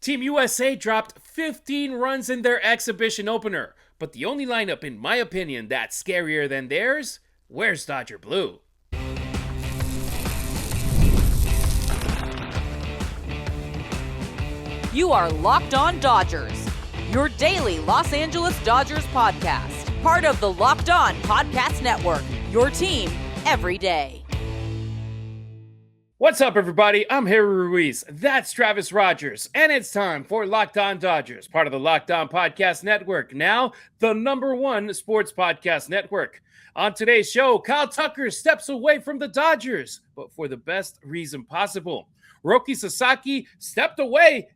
Team USA dropped 15 runs in their exhibition opener, but the only lineup, in my opinion, that's scarier than theirs, where's Dodger Blue? You are Locked On Dodgers, your daily Los Angeles Dodgers podcast. Part of the Locked On Podcast Network, your team every day. What's up, everybody? I'm Harry Ruiz. That's Travis Rodgers, and it's time for Locked On Dodgers, part of the Locked On Podcast Network, now the #1 sports podcast network. On today's show, Kyle Tucker steps away from the Dodgers, but for the best reason possible. Roki Sasaki stepped away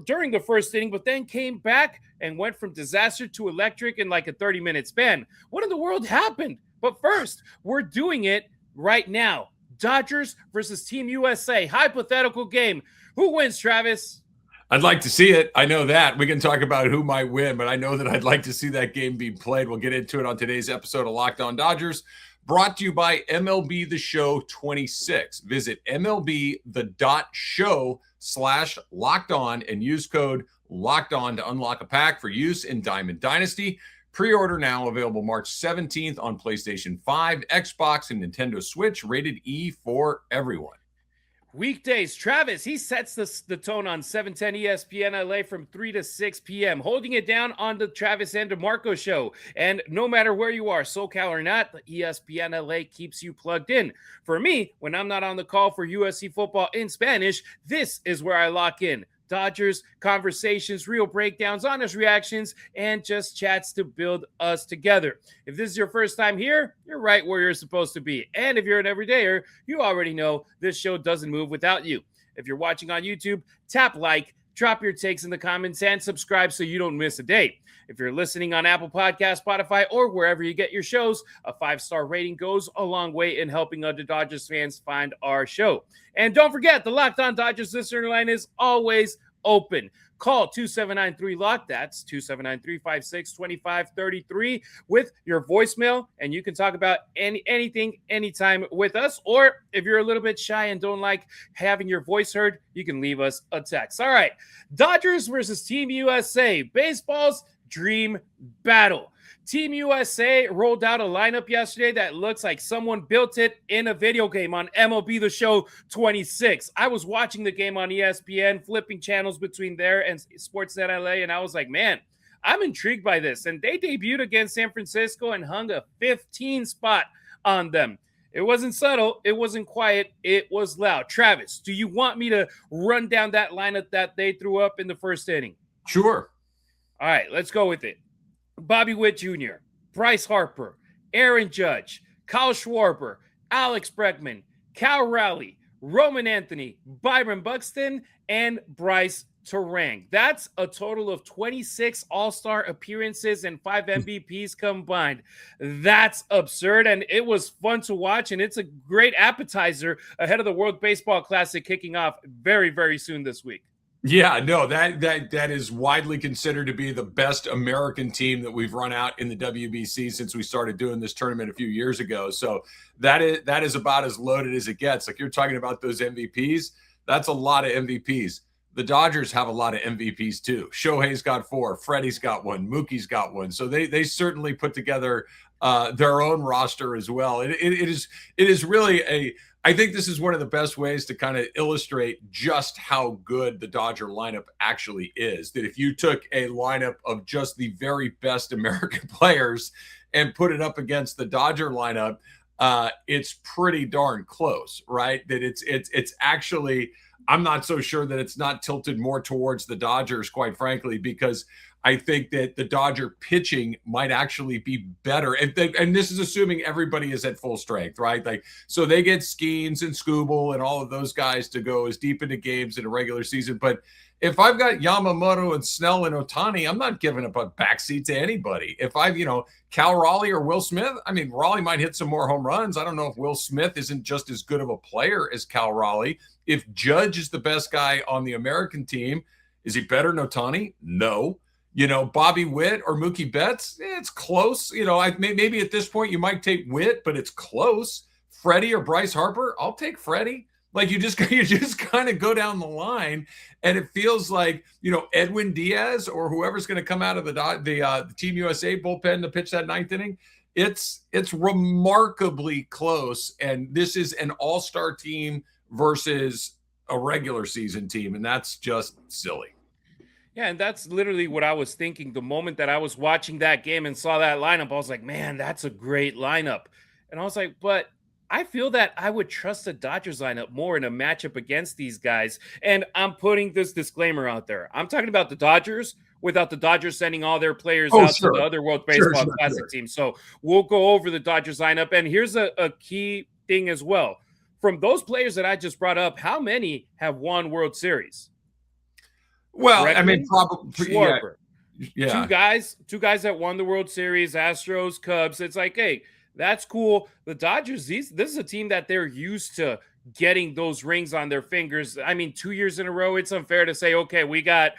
during the first inning, but then came back and went from disaster to electric in like a 30-minute span. What in the world happened? But first, we're doing it right now. Dodgers versus Team USA, hypothetical game. Who wins, Travis? I'd like to see it. I know that. We can talk about who might win, but I know that I'd like to see that game being played. We'll get into it on today's episode of Locked On Dodgers, brought to you by MLB The Show 26. Visit MLB.show/Locked On and use code Locked On to unlock a pack for use in Diamond Dynasty. Pre-order now, available March 17th on PlayStation 5, Xbox, and Nintendo Switch, rated E for everyone. Weekdays, Travis, he sets the tone on 710 ESPN LA from 3 to 6 p.m., holding it down on the Travis and DeMarco show. And no matter where you are, SoCal or not, the ESPN LA keeps you plugged in. For me, when I'm not on the call for USC football in Spanish, this is where I lock in. Dodgers, conversations, real breakdowns, honest reactions, and just chats to build us together. If this is your first time here, you're right where you're supposed to be. And if you're an everydayer, you already know this show doesn't move without you. If you're watching on YouTube, tap like, drop your takes in the comments, and subscribe so you don't miss a day. If you're listening on Apple Podcasts, Spotify, or wherever you get your shows, a 5-star rating goes a long way in helping other Dodgers fans find our show. And don't forget, the Locked On Dodgers listener line is always open. Call 2793-LOCK, that's 279-356-2533 with your voicemail, and you can talk about anything, anytime with us. Or if you're a little bit shy and don't like having your voice heard, you can leave us a text. All right, Dodgers versus Team USA, baseball's dream battle. Team USA rolled out a lineup yesterday that looks like someone built it in a video game on MLB The Show 26. I was watching the game on ESPN, flipping channels between there and Sportsnet LA, and I was like, man, I'm intrigued by this. And they debuted against San Francisco and hung a 15 spot on them. It wasn't subtle. It wasn't quiet. It was loud. Travis, do you want me to run down that lineup that they threw up in the first inning? Sure. All right, let's go with it. Bobby Witt Jr., Bryce Harper, Aaron Judge, Kyle Schwarber, Alex Bregman, Cal Raleigh, Roman Anthony, Byron Buxton, and Bryce Terang. That's a total of 26 All-Star appearances and 5 MVPs combined. That's absurd, and it was fun to watch, and it's a great appetizer ahead of the World Baseball Classic kicking off very, very soon this week. Yeah, no, that is widely considered to be the best American team that we've run out in the WBC since we started doing this tournament a few years ago. So that is about as loaded as it gets. Like, you're talking about those MVPs, that's a lot of MVPs. The Dodgers have a lot of MVPs too. Shohei's got 4, Freddie's got 1, Mookie's got 1. So they certainly put together their own roster as well. It is really I think this is one of the best ways to kind of illustrate just how good the Dodger lineup actually is. That if you took a lineup of just the very best American players and put it up against the Dodger lineup, it's pretty darn close, right? That it's actually, I'm not so sure that it's not tilted more towards the Dodgers, quite frankly, because I think that the Dodger pitching might actually be better. And this is assuming everybody is at full strength, right? Like, so they get Skeens and Skubal and all of those guys to go as deep into games in a regular season. But if I've got Yamamoto and Snell and Ohtani, I'm not giving up a backseat to anybody. If I've, Cal Raleigh or Will Smith, I mean, Raleigh might hit some more home runs. I don't know if Will Smith isn't just as good of a player as Cal Raleigh. If Judge is the best guy on the American team, is he better than Ohtani? No. Bobby Witt or Mookie Betts, it's close. Maybe at this point you might take Witt, but it's close. Freddie or Bryce Harper, I'll take Freddie. Like you just kind of go down the line, and it feels like, Edwin Diaz or whoever's going to come out of the Team USA bullpen to pitch that ninth inning. It's remarkably close, and this is an all-star team versus a regular season team, and that's just silly. Yeah, and that's literally what I was thinking the moment that I was watching that game and saw that lineup. I was like, man, that's a great lineup. And I was like, but I feel that I would trust the Dodgers lineup more in a matchup against these guys. And I'm putting this disclaimer out there. I'm talking about the Dodgers without the Dodgers sending all their players out to the other World Baseball Classic teams. So we'll go over the Dodgers lineup. And here's a key thing as well. From those players that I just brought up, how many have won World Series? Well, Bregman, I mean, probably Schwarber. Yeah. Two guys that won the World Series, Astros, Cubs. It's like, hey, that's cool. The Dodgers, this is a team that they're used to getting those rings on their fingers. I mean, 2 years in a row, it's unfair to say, okay, we got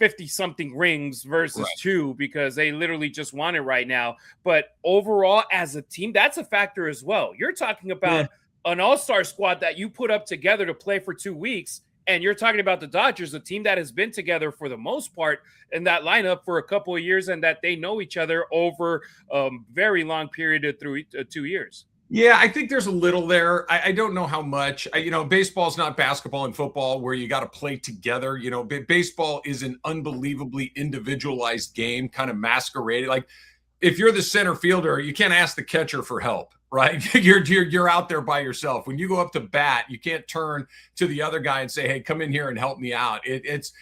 50-something rings versus two, because they literally just won it right now. But overall, as a team, that's a factor as well. You're talking about an all-star squad that you put up together to play for 2 weeks. And you're talking about the Dodgers, a team that has been together for the most part in that lineup for a couple of years, and that they know each other over a very long period of 2 years. Yeah, I think there's a little there. I don't know how much. Baseball's not basketball and football where you got to play together. Baseball is an unbelievably individualized game, kind of masqueraded. Like if you're the center fielder, you can't ask the catcher for help. Right. You're out there by yourself. When you go up to bat, you can't turn to the other guy and say, hey, come in here and help me out. It's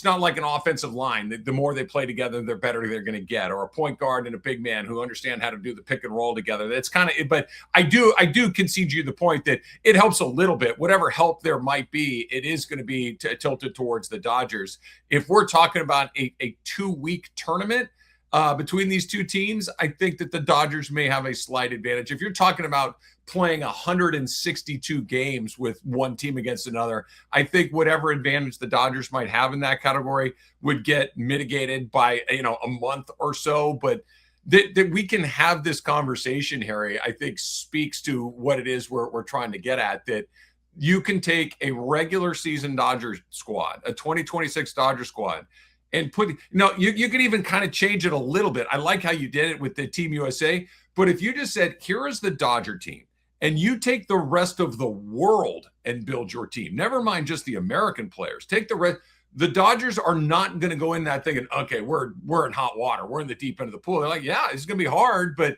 not like an offensive line. The more they play together, the better they're going to get, or a point guard and a big man who understand how to do the pick and roll together. That's kind of, but I do concede you the point that it helps a little bit. Whatever help there might be, it is going to be tilted towards the Dodgers. If we're talking about a 2-week tournament, between these two teams, I think that the Dodgers may have a slight advantage. If you're talking about playing 162 games with one team against another, I think whatever advantage the Dodgers might have in that category would get mitigated by, a month or so. But that we can have this conversation, Harry, I think speaks to what it is we're trying to get at, that you can take a regular season Dodgers squad, a 2026 Dodgers squad, and you could even kind of change it a little bit. I like how you did it with the Team USA, but if you just said, here is the Dodger team, and you take the rest of the world and build your team, never mind just the American players, take the rest. The Dodgers are not going to go in that thinking, okay, we're in hot water. We're in the deep end of the pool. They're like, yeah, it's going to be hard, but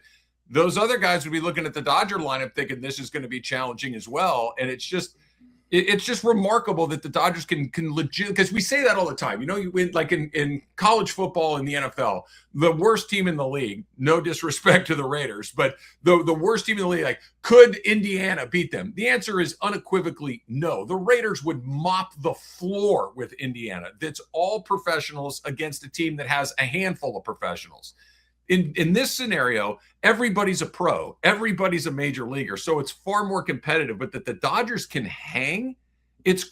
those other guys would be looking at the Dodger lineup thinking this is going to be challenging as well. And it's just remarkable that the Dodgers can legit, because we say that all the time. You win, like in college football in the NFL, the worst team in the league, no disrespect to the Raiders, but the worst team in the league, like, could Indiana beat them? The answer is unequivocally no. The Raiders would mop the floor with Indiana. That's all professionals against a team that has a handful of professionals. In this scenario, everybody's a pro, everybody's a major leaguer, so it's far more competitive. But that the Dodgers can hang, it's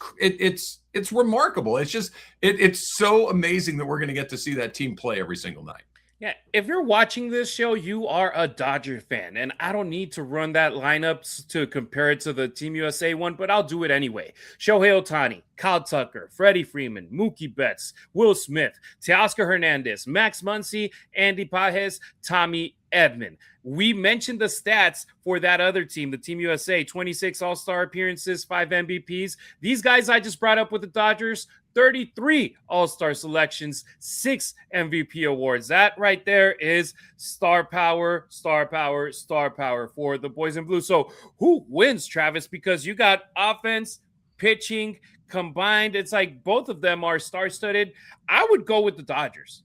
remarkable. It's so amazing that we're going to get to see that team play every single night. Yeah, if you're watching this show, you are a Dodger fan, and I don't need to run that lineup to compare it to the Team USA one, but I'll do it anyway. Shohei Ohtani, Kyle Tucker, Freddie Freeman, Mookie Betts, Will Smith, Teoscar Hernandez, Max Muncy, Andy Pages, Tommy Edman. We mentioned the stats for that other team, the Team USA, 26 All-Star appearances, 5 MVPs. These guys I just brought up with the Dodgers, 33 All-Star selections, 6 MVP awards. That right there is star power, star power, star power for the boys in blue. So who wins, Travis? Because you got offense, pitching combined. It's like both of them are star-studded. I would go with the Dodgers.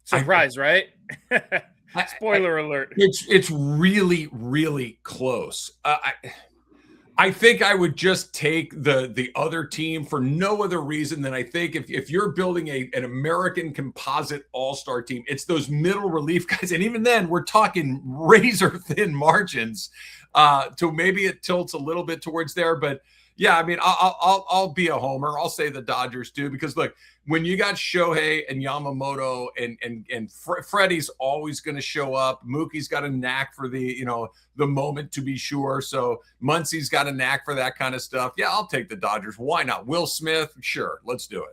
Surprise, right? Spoiler alert. It's really, really close. I think I would just take the other team for no other reason than I think if you're building an American composite all-star team, it's those middle relief guys. And even then, we're talking razor thin margins. So maybe it tilts a little bit towards there. But Yeah, I mean, I'll be a homer. I'll say the Dodgers do, because look, when you got Shohei and Yamamoto and Freddie's always going to show up. Mookie's got a knack for the moment, to be sure. So Muncie's got a knack for that kind of stuff. Yeah, I'll take the Dodgers. Why not? Will Smith, sure, let's do it.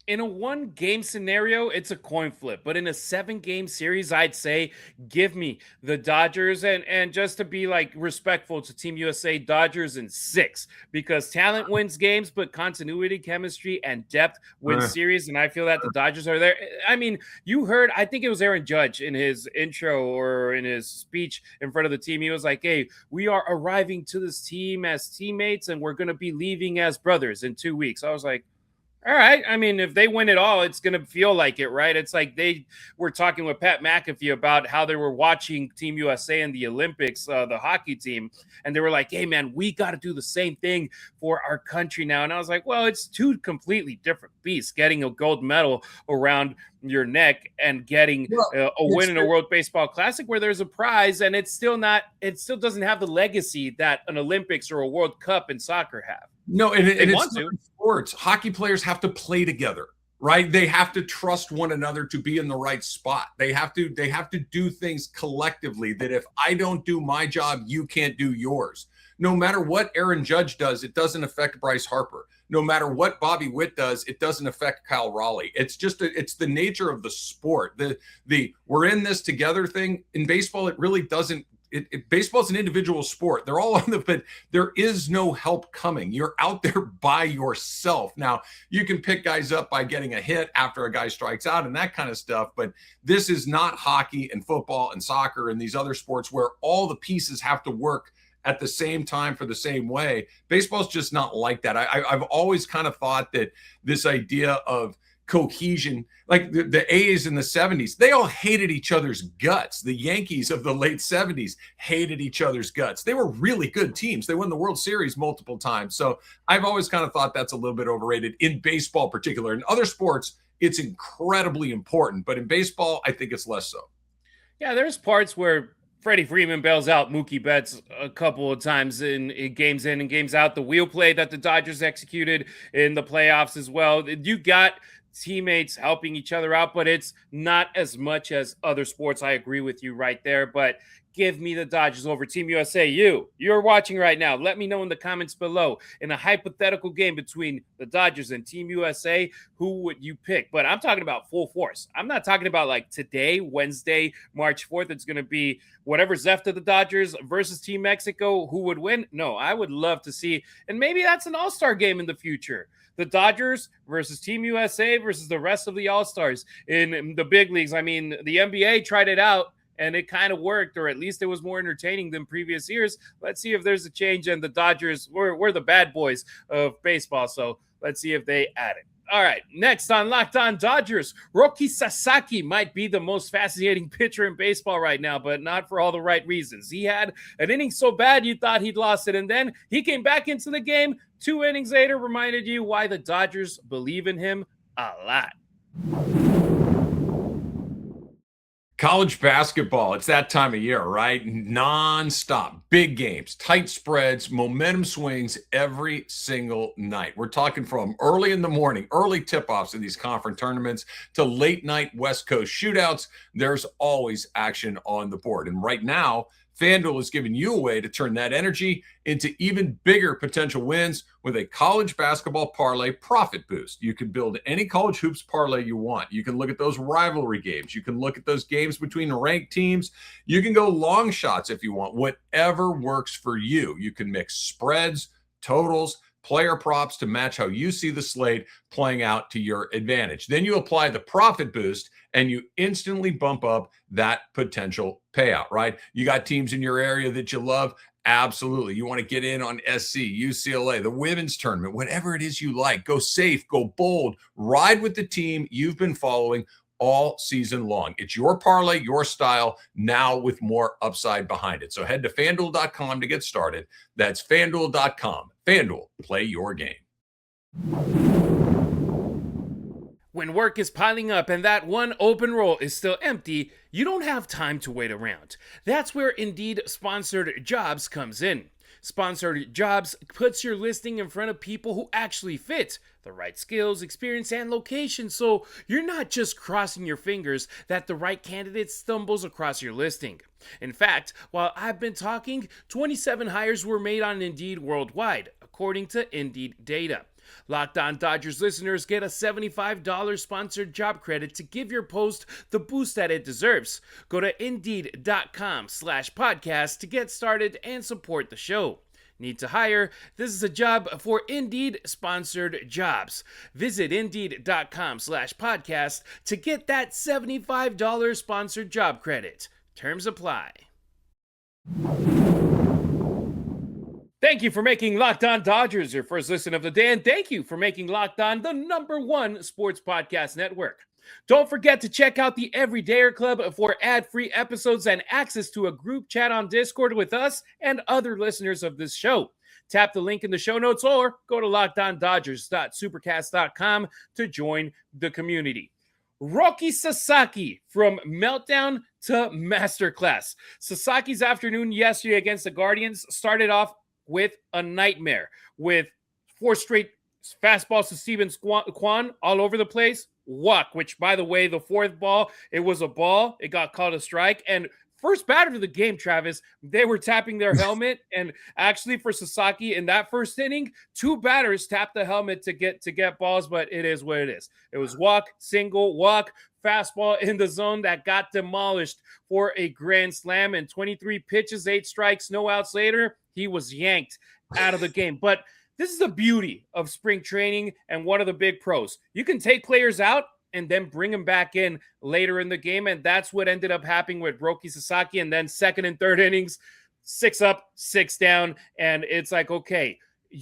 In a 1-game scenario, it's a coin flip. But in a 7-game series, I'd say give me the Dodgers. And just to be like respectful to Team USA, Dodgers in 6. Because talent wins games, but continuity, chemistry, and depth wins series. And I feel that the Dodgers are there. I mean, you heard, I think it was Aaron Judge in his intro or in his speech in front of the team. He was like, hey, we are arriving to this team as teammates, and we're going to be leaving as brothers in 2 weeks. I was like, all right. I mean, if they win it all, it's going to feel like it, right? It's like they were talking with Pat McAfee about how they were watching Team USA in the Olympics, the hockey team. And they were like, hey, man, we got to do the same thing for our country now. And I was like, well, it's two completely different beasts, getting a gold medal around your neck and getting a win in a World Baseball Classic where there's a prize. And it still doesn't have the legacy that an Olympics or a World Cup in soccer have. No, and it's sports. Hockey players have to play together, right? They have to trust one another to be in the right spot. They have to do things collectively, that if I don't do my job, you can't do yours. No matter what Aaron Judge does, it doesn't affect Bryce Harper. No matter what Bobby Witt does, it doesn't affect Kyle Raleigh. It's just it's the nature of the sport. The we're in this together thing. In baseball, it really doesn't. Baseball's an individual sport. They're all on but there is no help coming. You're out there by yourself. Now, you can pick guys up by getting a hit after a guy strikes out and that kind of stuff, but this is not hockey and football and soccer and these other sports where all the pieces have to work at the same time for the same way. Baseball's just not like that. I've always kind of thought that this idea of cohesion, like the A's in the 70s, they all hated each other's guts. The Yankees of the late 70s hated each other's guts. They were really good teams. They won the World Series multiple times. So I've always kind of thought that's a little bit overrated in baseball particular. In other sports, it's incredibly important, but in baseball, I think it's less so. Yeah, there's parts where Freddie Freeman bails out Mookie Betts a couple of times in games in and games out. The wheel play that the Dodgers executed in the playoffs as well. You got teammates helping each other out, but it's not as much as other sports. I agree with you right there, but give me the Dodgers over Team USA. You're watching right now. Let me know in the comments below. In a hypothetical game between the Dodgers and Team USA, who would you pick? But I'm talking about full force. I'm not talking about like today, Wednesday, March 4th. It's going to be whatever's left of the Dodgers versus Team Mexico. Who would win? No, I would love to see, and maybe that's an all-star game in the future. The Dodgers versus Team USA versus the rest of the All-Stars in the big leagues. I mean, the NBA tried it out, and it kind of worked, or at least it was more entertaining than previous years. Let's see if there's a change, and the Dodgers, we're the bad boys of baseball, so let's see if they add it. All right, next on Locked On Dodgers, Roki Sasaki might be the most fascinating pitcher in baseball right now, but not for all the right reasons. He had an inning so bad you thought he'd lost it, and then he came back into the game 2 innings later, reminded you why the Dodgers believe in him a lot. College basketball, it's that time of year, right? Non-stop, big games, tight spreads, momentum swings every single night. We're talking from early in the morning, early tip-offs in these conference tournaments to late night West Coast shootouts. There's always action on the board. And right now, FanDuel is giving you a way to turn that energy into even bigger potential wins with a college basketball parlay profit boost. You can build any college hoops parlay you want. You can look at those rivalry games. You can look at those games between ranked teams. You can go long shots if you want, whatever works for you. You can mix spreads, totals, player props to match how you see the slate playing out to your advantage. Then you apply the profit boost and you instantly bump up that potential payout, right? You got teams in your area that you love. Absolutely. You want to get in on SC, UCLA, the women's tournament, whatever it is you like. Go safe, go bold, ride with the team you've been following all season long. It's your parlay, your style, now with more upside behind it. So head to FanDuel.com to get started. That's FanDuel.com. FanDuel, play your game. When work is piling up and that one open role is still empty, you don't have time to wait around. That's where Indeed sponsored jobs comes in. Sponsored Jobs puts your listing in front of people who actually fit the right skills, experience, and location, so you're not just crossing your fingers that the right candidate stumbles across your listing. In fact, while I've been talking, 27 hires were made on Indeed worldwide, according to Indeed data. Locked On Dodgers listeners get a $75 sponsored job credit to give your post the boost that it deserves. Go to Indeed.com/podcast to get started and support the show. Need to hire? This is a job for Indeed sponsored jobs. Visit Indeed.com/podcast to get that $75 sponsored job credit. Terms apply. Thank you for making Locked On Dodgers your first listen of the day, and thank you for making Locked On the #1 sports podcast network. Don't forget to check out the Everydayer Club for ad-free episodes and access to a group chat on Discord with us and other listeners of this show. Tap the link in the show notes or go to lockedondodgers.supercast.com to join the community. Roki Sasaki from Meltdown to Masterclass. Sasaki's afternoon yesterday against the Guardians started off with a nightmare, with 4 straight fastballs to Steven Kwan all over the place. Walk, which, by the way, the 4th ball, it was a ball. It got called a strike. And first batter of the game, Travis, they were tapping their helmet. And actually for Sasaki in that first inning, 2 batters tapped the helmet to get balls, but it is what it is. It was walk, single, walk, fastball in the zone that got demolished for a grand slam. And 23 pitches, 8 strikes, no outs later, he was yanked out of the game. But this is the beauty of spring training and one of the big pros. You can take players out and then bring them back in later in the game, and that's what ended up happening with Roki Sasaki. And then second and third innings, 6 up, 6 down, and it's like, okay,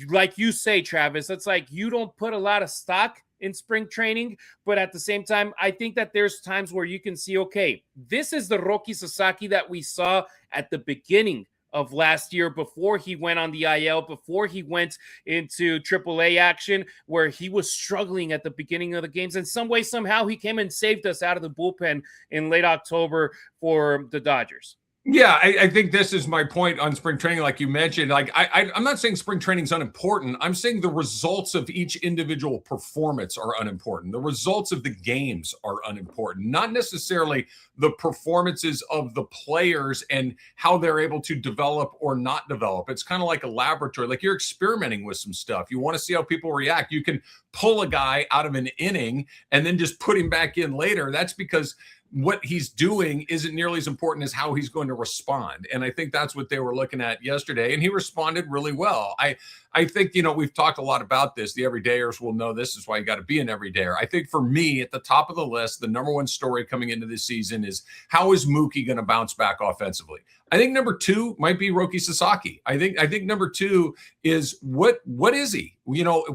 like you say, Travis, it's like you don't put a lot of stock in spring training, but at the same time, I think that there's times where you can see, okay, this is the Roki Sasaki that we saw at the beginning of last year before he went on the IL, before he went into AAA action, where he was struggling at the beginning of the games. And some way, somehow, he came and saved us out of the bullpen in late October for the Dodgers. Yeah, I think this is my point on spring training, like you mentioned. Like I'm not saying spring training is unimportant. I'm saying the results of each individual performance are unimportant. The results of the games are unimportant, not necessarily the performances of the players and how they're able to develop or not develop. It's kind of like a laboratory. Like you're experimenting with some stuff. You want to see how people react. You can pull a guy out of an inning and then just put him back in later. That's because what he's doing isn't nearly as important as how he's going to respond. And I think that's what they were looking at yesterday. And he responded really well. I think, we've talked a lot about this. The everydayers will know this is why you got to be an everydayer. I think for me, at the top of the list, the #1 story coming into this season is how is Mookie going to bounce back offensively? I think number 2 might be Roki Sasaki. I think number 2 is what is he?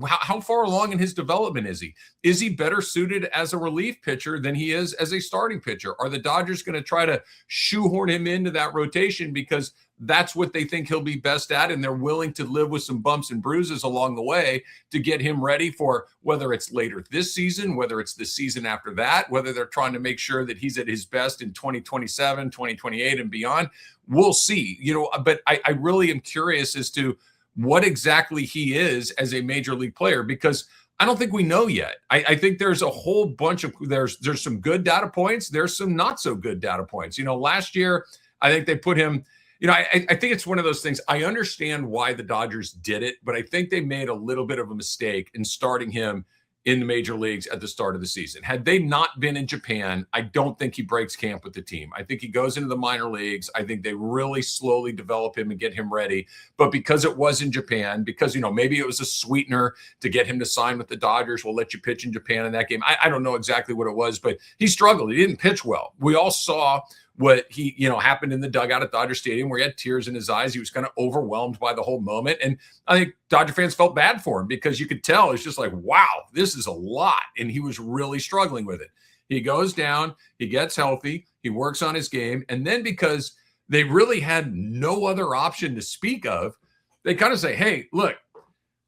How far along in his development is he? Is he better suited as a relief pitcher than he is as a starting pitcher? Are the Dodgers going to try to shoehorn him into that rotation because that's what they think he'll be best at, and they're willing to live with some bumps and bruises along the way to get him ready for whether it's later this season, whether it's the season after that, whether they're trying to make sure that he's at his best in 2027, 2028 and beyond. We'll see, but I really am curious as to what exactly he is as a major league player, because I don't think we know yet. I think there's a whole bunch of, there's some good data points. There's some not so good data points. Last year, I think they put him, I think it's one of those things. I understand why the Dodgers did it, but I think they made a little bit of a mistake in starting him in the major leagues at the start of the season. Had they not been in Japan, I don't think he breaks camp with the team. I think he goes into the minor leagues. I think they really slowly develop him and get him ready. But because it was in Japan, because, maybe it was a sweetener to get him to sign with the Dodgers, we'll let you pitch in Japan in that game. I don't know exactly what it was, but he struggled. He didn't pitch well. We all saw what he, happened in the dugout at Dodger Stadium, where he had tears in his eyes. He was kind of overwhelmed by the whole moment. And I think Dodger fans felt bad for him because you could tell it's just like, wow, this is a lot. And he was really struggling with it. He goes down, he gets healthy, he works on his game. And then because they really had no other option to speak of, they kind of say, hey, look,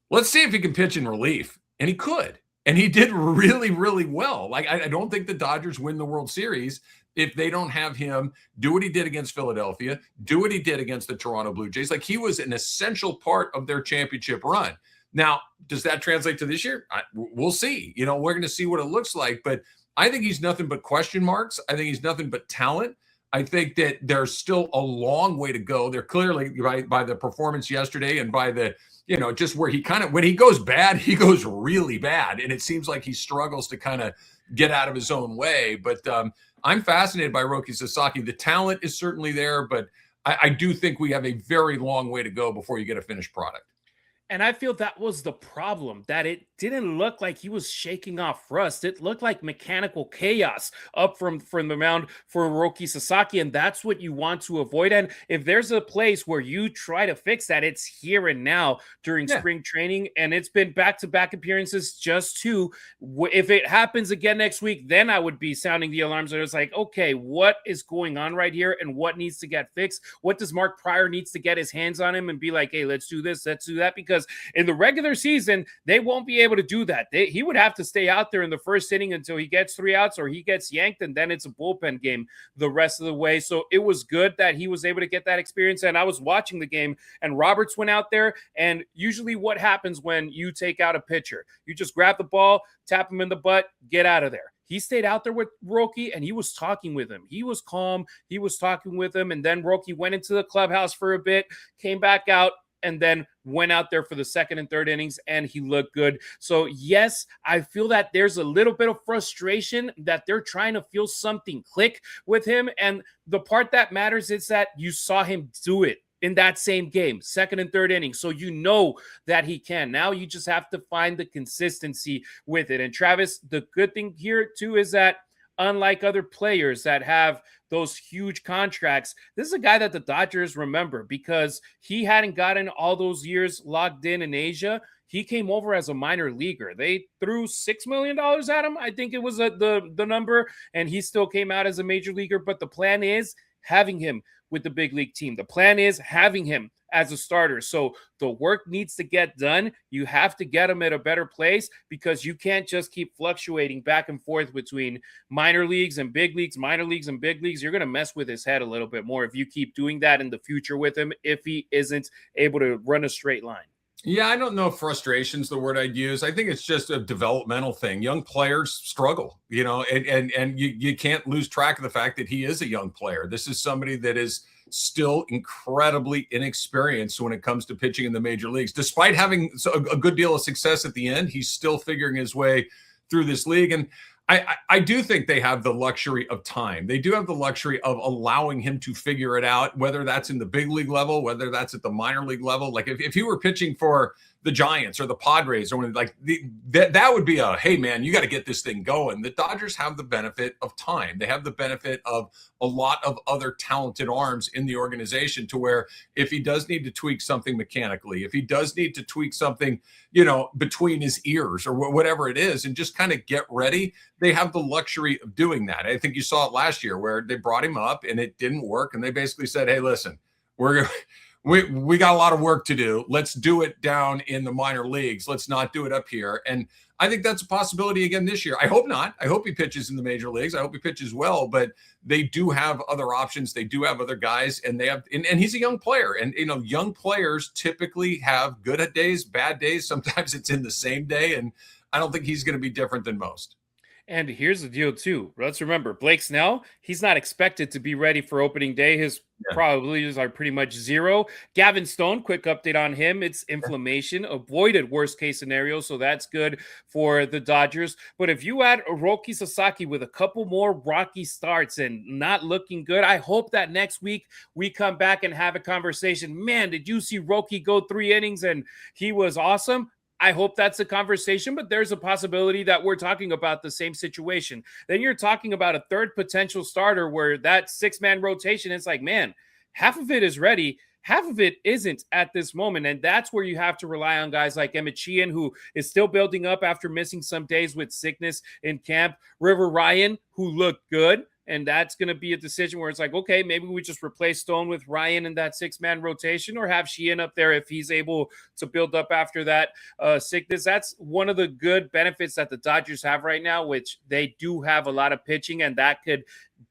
let's see if he can pitch in relief. And he could. And he did really, really well. Like, I don't think the Dodgers win the World Series if they don't have him do what he did against Philadelphia, do what he did against the Toronto Blue Jays. Like, he was an essential part of their championship run. Now, does that translate to this year? We'll see. You know, we're going to see what it looks like. But I think he's nothing but question marks. I think he's nothing but talent. I think that there's still a long way to go. They're clearly, by the performance yesterday and by the, you know, just where he kind of, when he goes bad, he goes really bad. And it seems like he struggles to kind of get out of his own way. But I'm fascinated by Roki Sasaki. The talent is certainly there, but I do think we have a very long way to go before you get a finished product. And I feel that was the problem, that it didn't look like he was shaking off rust. It looked like mechanical chaos up from the mound for Roki Sasaki, and that's what you want to avoid. And if there's a place where you try to fix that, it's here and now during spring training, and it's been back-to-back appearances just to, if it happens again next week, then I would be sounding the alarms. And it's like, okay, what is going on right here, and what needs to get fixed? What does Mark Pryor needs to get his hands on him and be like, hey, let's do this, let's do that? Because in the regular season, they won't be able to do that. He would have to stay out there in the first inning until he gets 3 outs or he gets yanked, and then it's a bullpen game the rest of the way. So it was good that he was able to get that experience. And I was watching the game, and Roberts went out there, and usually what happens when you take out a pitcher, you just grab the ball, tap him in the butt, get out of there. He stayed out there with Roki, and he was talking with him. He was calm. He was talking with him. And then Roki went into the clubhouse for a bit, came back out, and then went out there for the second and third innings, and he looked good. So, yes, I feel that there's a little bit of frustration that they're trying to feel something click with him. And the part that matters is that you saw him do it in that same game, second and third inning. So you know that he can. Now you just have to find the consistency with it. And Travis, the good thing here too is that unlike other players that have those huge contracts, this is a guy that the Dodgers remember because he hadn't gotten all those years locked in Asia. He came over as a minor leaguer. They threw $6 million at him. I think it was the number, and he still came out as a major leaguer. But the plan is having him with the big league team. The plan is having him as a starter. So the work needs to get done. You have to get him at a better place because you can't just keep fluctuating back and forth between minor leagues and big leagues, minor leagues and big leagues. You're going to mess with his head a little bit more if you keep doing that in the future with him, if he isn't able to run a straight line. Yeah, I don't know if frustration's the word I'd use. I think it's just a developmental thing. Young players struggle, you know, and you can't lose track of the fact that he is a young player. This is somebody that is still incredibly inexperienced when it comes to pitching in the major leagues. Despite having a good deal of success at the end, he's still figuring his way through this league. And I do think they have the luxury of time. They do have the luxury of allowing him to figure it out, whether that's in the big league level, whether that's at the minor league level. Like if he were pitching for the Giants or the Padres or like that would be a, hey man, you got to get this thing going. The Dodgers have the benefit of time. They have the benefit of a lot of other talented arms in the organization to where if he does need to tweak something mechanically, if he does need to tweak something, you know, between his ears or whatever it is, and just kind of get ready, they have the luxury of doing that. I think you saw it last year where they brought him up and it didn't work. And they basically said, hey, listen, we got a lot of work to do. Let's do it down in the minor leagues. Let's not do it up here. And I think that's a possibility again this year. I hope not. I hope he pitches in the major leagues. I hope he pitches well, but they do have other options. They do have other guys, and they have, and he's a young player. And, you know, young players typically have good days, bad days. Sometimes it's in the same day. And I don't think he's going to be different than most. And here's the deal, too. Let's remember, Blake Snell, he's not expected to be ready for opening day. His probabilities are pretty much zero. Gavin Stone, quick update on him. It's inflammation, avoided worst case scenario, so that's good for the Dodgers. But if you add Roki Sasaki with a couple more rocky starts and not looking good, I hope that next week we come back and have a conversation. Man, did you see Roki go 3 innings and he was awesome? I hope that's a conversation, but there's a possibility that we're talking about the same situation. Then you're talking about a third potential starter where that 6-man rotation, it's like, man, half of it is ready, half of it isn't at this moment. And that's where you have to rely on guys like Emmett Sheehan, who is still building up after missing some days with sickness in camp. River Ryan, who looked good. And that's going to be a decision where it's like, okay, maybe we just replace Stone with Ryan in that 6-man rotation or have Sheehan up there if he's able to build up after that sickness. That's one of the good benefits that the Dodgers have right now, which they do have a lot of pitching, and that could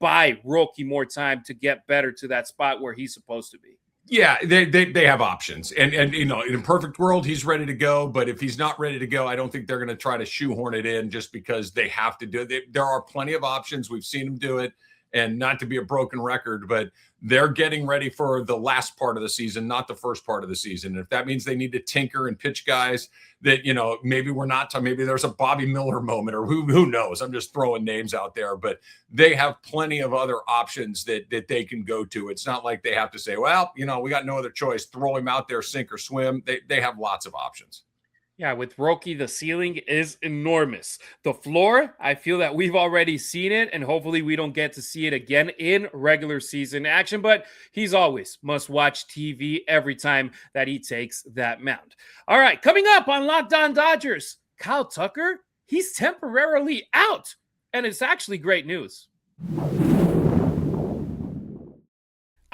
buy Roki more time to get better to that spot where he's supposed to be? Yeah, they have options, and in a perfect world, he's ready to go. But if he's not ready to go, I don't think they're going to try to shoehorn it in just because they have to do it. There are plenty of options. We've seen him do it, and not to be a broken record, but they're getting ready for the last part of the season, not the first part of the season. And if that means they need to tinker and pitch guys that, maybe we're not, maybe there's a Bobby Miller moment, or who knows? I'm just throwing names out there, but they have plenty of other options that they can go to. It's not like they have to say, well, we got no other choice. Throw him out there, sink or swim. They have lots of options. Yeah, with Roki, the ceiling is enormous. The floor, I feel that we've already seen it, and hopefully we don't get to see it again in regular season action, but he's always must-watch TV every time that he takes that mound. All right, coming up on Locked On Dodgers, Kyle Tucker, he's temporarily out, and it's actually great news.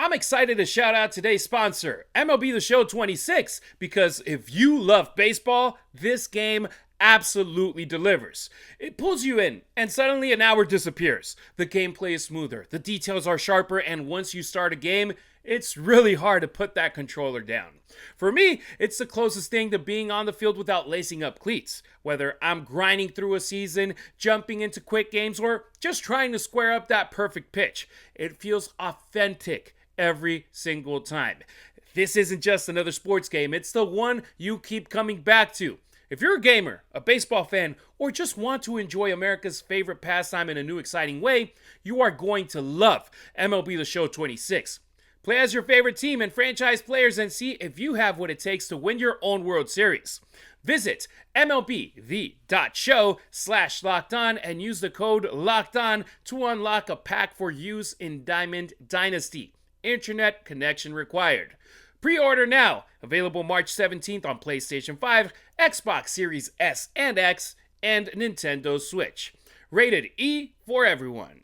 I'm excited to shout out today's sponsor, MLB The Show 26, because if you love baseball, this game absolutely delivers. It pulls you in, and suddenly an hour disappears. The gameplay is smoother, the details are sharper, and once you start a game, it's really hard to put that controller down. For me, it's the closest thing to being on the field without lacing up cleats. Whether I'm grinding through a season, jumping into quick games, or just trying to square up that perfect pitch, it feels authentic every single time. This isn't just another sports game, it's the one you keep coming back to. If you're a gamer, a baseball fan, or just want to enjoy America's favorite pastime in a new exciting way, you are going to love MLB The Show 26. Play as your favorite team and franchise players and see if you have what it takes to win your own World Series. Visit MLBThe.show/LockedOn and use the code LOCKEDON to unlock a pack for use in Diamond Dynasty. Internet connection required. Pre-order now. Available March 17th on PlayStation 5, Xbox Series S and X, and Nintendo Switch. Rated E for everyone.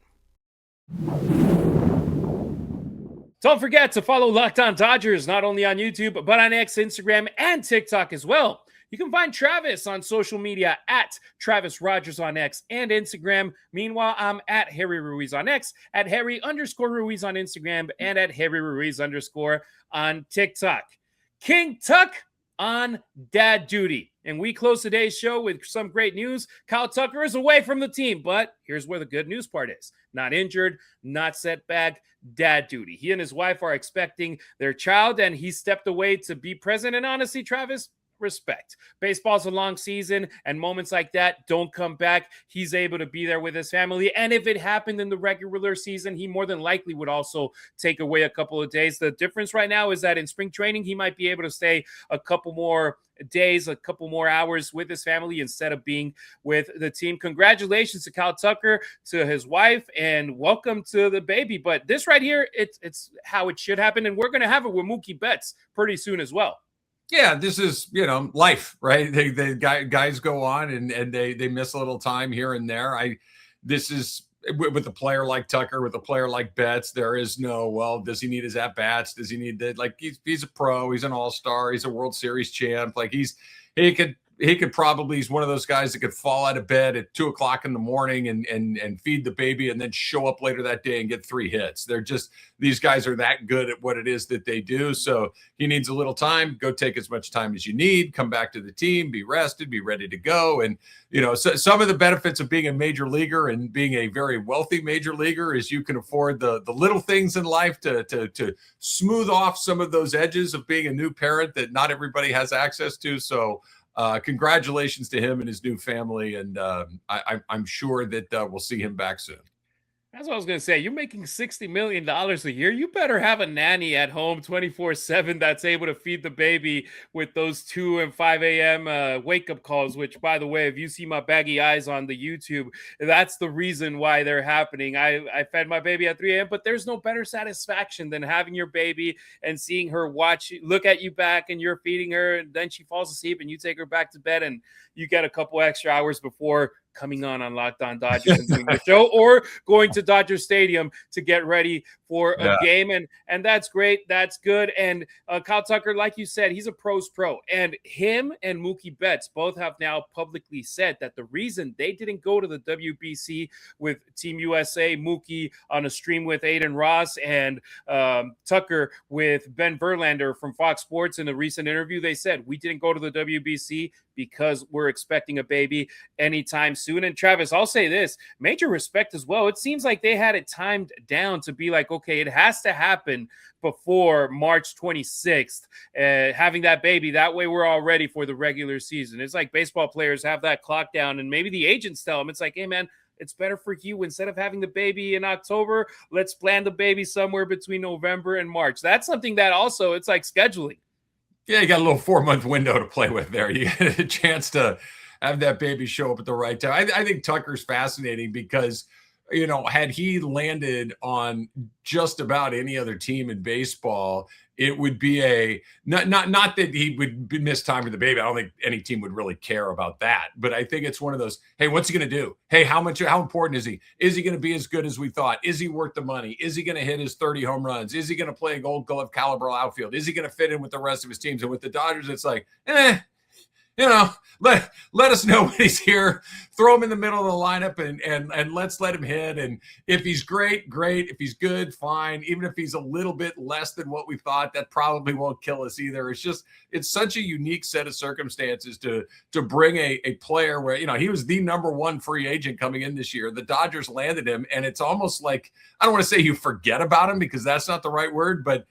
Don't forget to follow Locked On Dodgers not only on YouTube, but on X, Instagram, and TikTok as well. You can find Travis on social media at Travis Rodgers on X and Instagram. Meanwhile, I'm at Harry Ruiz on X, at Harry_Ruiz on Instagram, and at Harry Ruiz_ on TikTok. King Tuck on dad duty. And we close today's show with some great news. Kyle Tucker is away from the team, but here's where the good news part is. Not injured, not set back, dad duty. He and his wife are expecting their child, and he stepped away to be present. And honestly, Travis, respect. Baseball's a long season, and moments like that don't come back. He's able to be there with his family, and if it happened in the regular season, he more than likely would also take away a couple of days. The difference right now is that in spring training, he might be able to stay a couple more days, a couple more hours with his family instead of being with the team. Congratulations to Kyle Tucker, to his wife, and welcome to the baby. But this right here, it's how it should happen, and we're going to have it with Mookie Betts pretty soon as well. Yeah, this is, life, right? Guys go on and they miss a little time here and there. This is with a player like Tucker, with a player like Betts, there is no, well, does he need his at-bats? Does he need that? Like, he's a pro, he's an all-star, he's a World Series champ. Like, he could probably, he's one of those guys that could fall out of bed at 2:00 in the morning and feed the baby and then show up later that day and get 3 hits. These guys are that good at what it is that they do. So he needs a little time. Go take as much time as you need, come back to the team, be rested, be ready to go. And, so some of the benefits of being a major leaguer and being a very wealthy major leaguer is you can afford the little things in life to smooth off some of those edges of being a new parent that not everybody has access to. So, congratulations to him and his new family, and I'm sure that we'll see him back soon. That's what I was going to say. You're making $60 million a year. You better have a nanny at home 24/7 that's able to feed the baby with those 2 and 5 a.m. Wake-up calls, which, by the way, if you see my baggy eyes on the YouTube, that's the reason why they're happening. I fed my baby at 3 a.m., but there's no better satisfaction than having your baby and seeing her look at you back, and you're feeding her, and then she falls asleep, and you take her back to bed, and you get a couple extra hours before coming on Locked On Dodgers and doing the show, or going to Dodger Stadium to get ready for a game. And that's great. That's good. And Kyle Tucker, like you said, he's a pro's pro. And him and Mookie Betts both have now publicly said that the reason they didn't go to the WBC with Team USA, Mookie on a stream with Aiden Ross, and Tucker with Ben Verlander from Fox Sports in a recent interview, they said, we didn't go to the WBC because we're expecting a baby anytime soon. And Travis, I'll say this, major respect as well. It seems like they had it timed down to be like, okay, it has to happen before March 26th, having that baby. That way we're all ready for the regular season. It's like baseball players have that clock down, and maybe the agents tell them, it's like, hey, man, it's better for you. Instead of having the baby in October, let's plan the baby somewhere between November and March. That's something that also, it's like scheduling. Yeah, you got a little 4-month window to play with there. You get a chance to have that baby show up at the right time. I think Tucker's fascinating because, had he landed on just about any other team in baseball, it would be not that he would miss time for the baby. I don't think any team would really care about that. But I think it's one of those, hey, what's he going to do? Hey, how important is he? Is he going to be as good as we thought? Is he worth the money? Is he going to hit his 30 home runs? Is he going to play a Gold Glove caliber outfield? Is he going to fit in with the rest of his teams? And with the Dodgers, it's like, let us know when he's here. Throw him in the middle of the lineup and let's let him hit. And if he's great. If he's good, fine. Even if he's a little bit less than what we thought, that probably won't kill us either. It's such a unique set of circumstances to bring a player where, he was the number one free agent coming in this year. The Dodgers landed him, and it's almost like, I don't want to say you forget about him because that's not the right word, but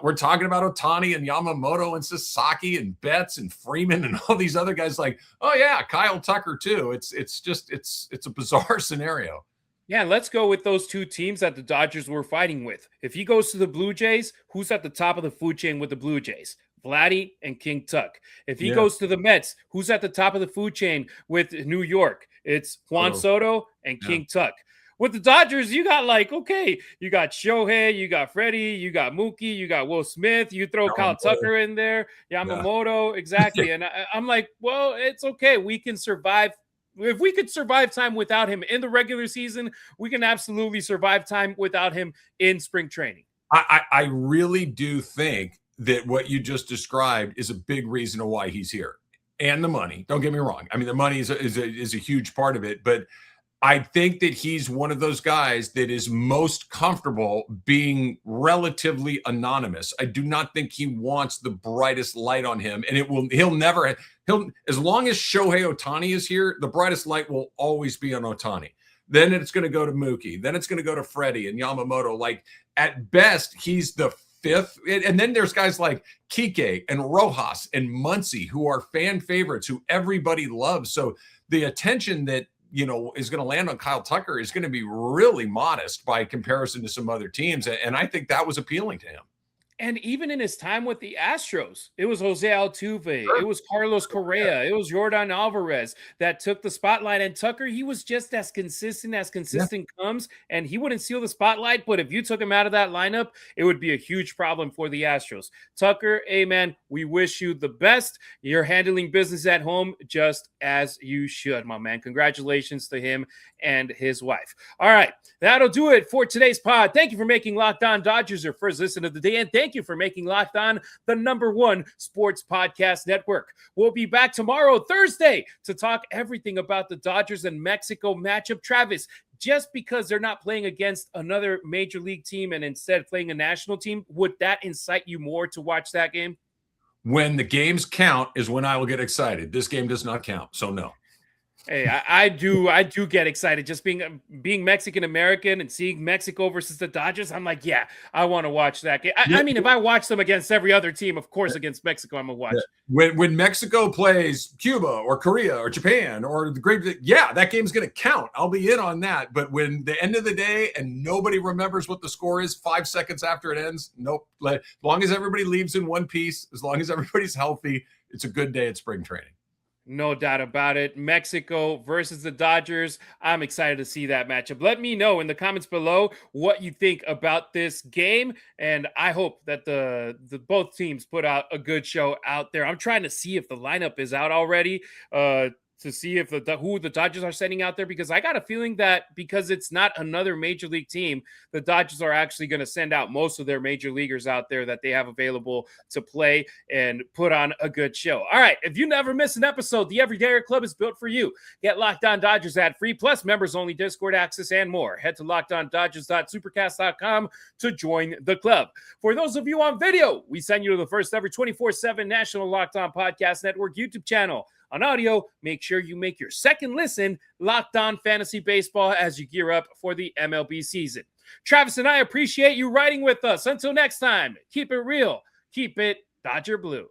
we're talking about Ohtani and Yamamoto and Sasaki and Betts and Freeman and all these other guys like, oh yeah, Kyle Tucker too. It's a bizarre scenario. Yeah, let's go with those two teams that the Dodgers were fighting with. If he goes to the Blue Jays, who's at the top of the food chain with the Blue Jays? Vladdy and King Tuck. If he goes to the Mets, who's at the top of the food chain with New York? It's Juan Soto and King Tuck. With the Dodgers, you got you got Shohei, you got Freddie, you got Mookie, you got Will Smith, you throw Kyle Tucker in there, Yamamoto, exactly. And I'm like, well, it's okay. We can survive. If we could survive time without him in the regular season, we can absolutely survive time without him in spring training. I really do think that what you just described is a big reason why he's here. And the money. Don't get me wrong. I mean, the money is a huge part of it, but I think that he's one of those guys that is most comfortable being relatively anonymous. I do not think he wants the brightest light on him, and he'll as long as Shohei Ohtani is here, the brightest light will always be on Ohtani. Then it's going to go to Mookie. Then it's going to go to Freddie and Yamamoto. Like at best, he's the fifth. And then there's guys like Kike and Rojas and Muncy who are fan favorites who everybody loves. So the attention that is going to land on Kyle Tucker is going to be really modest by comparison to some other teams. And I think that was appealing to him. And even in his time with the Astros, it was Jose Altuve, it was Carlos Correa, it was Yordan Alvarez that took the spotlight. And Tucker, he was just as consistent comes, and he wouldn't steal the spotlight. But if you took him out of that lineup, it would be a huge problem for the Astros. Tucker, amen. We wish you the best. You're handling business at home just as you should, my man. Congratulations to him and his wife. All right, that'll do it for today's pod. Thank you for making Locked On Dodgers your first listen of the day, and thank you for making Locked On the #1 sports podcast network. We'll be back tomorrow, Thursday, to talk everything about the Dodgers and Mexico matchup. Travis, just because they're not playing against another major league team and instead playing a national team, would that incite you more to watch that game? When the games count is when I will get excited. This game does not count, so no. Hey, I do get excited just being Mexican American and seeing Mexico versus the Dodgers. I'm like, yeah, I want to watch that game. I mean, if I watch them against every other team, of course, against Mexico, I'm gonna watch. When Mexico plays Cuba or Korea or Japan or the Great, that game's gonna count. I'll be in on that. But when the end of the day and nobody remembers what the score is 5 seconds after it ends, nope. As long as everybody leaves in one piece, as long as everybody's healthy, it's a good day at spring training. No doubt about it. Mexico versus the Dodgers. I'm excited to see that matchup. Let me know in the comments below what you think about this game. And I hope that the both teams put out a good show out there. I'm trying to see if the lineup is out already. to see if who the Dodgers are sending out there, because I got a feeling that because it's not another major league team, the Dodgers are actually going to send out most of their major leaguers out there that they have available to play and put on a good show. All right, if you never miss an episode, the Everydayer Club is built for you. Get Locked On Dodgers ad-free, plus members-only Discord access and more. Head to LockedOnDodgers.supercast.com to join the club. For those of you on video, we send you to the first ever 24/7 National Locked On Podcast Network YouTube channel. On audio, make sure you make your second listen Locked On Fantasy Baseball as you gear up for the MLB season. Travis and I appreciate you riding with us. Until next time, keep it real, keep it Dodger Blue.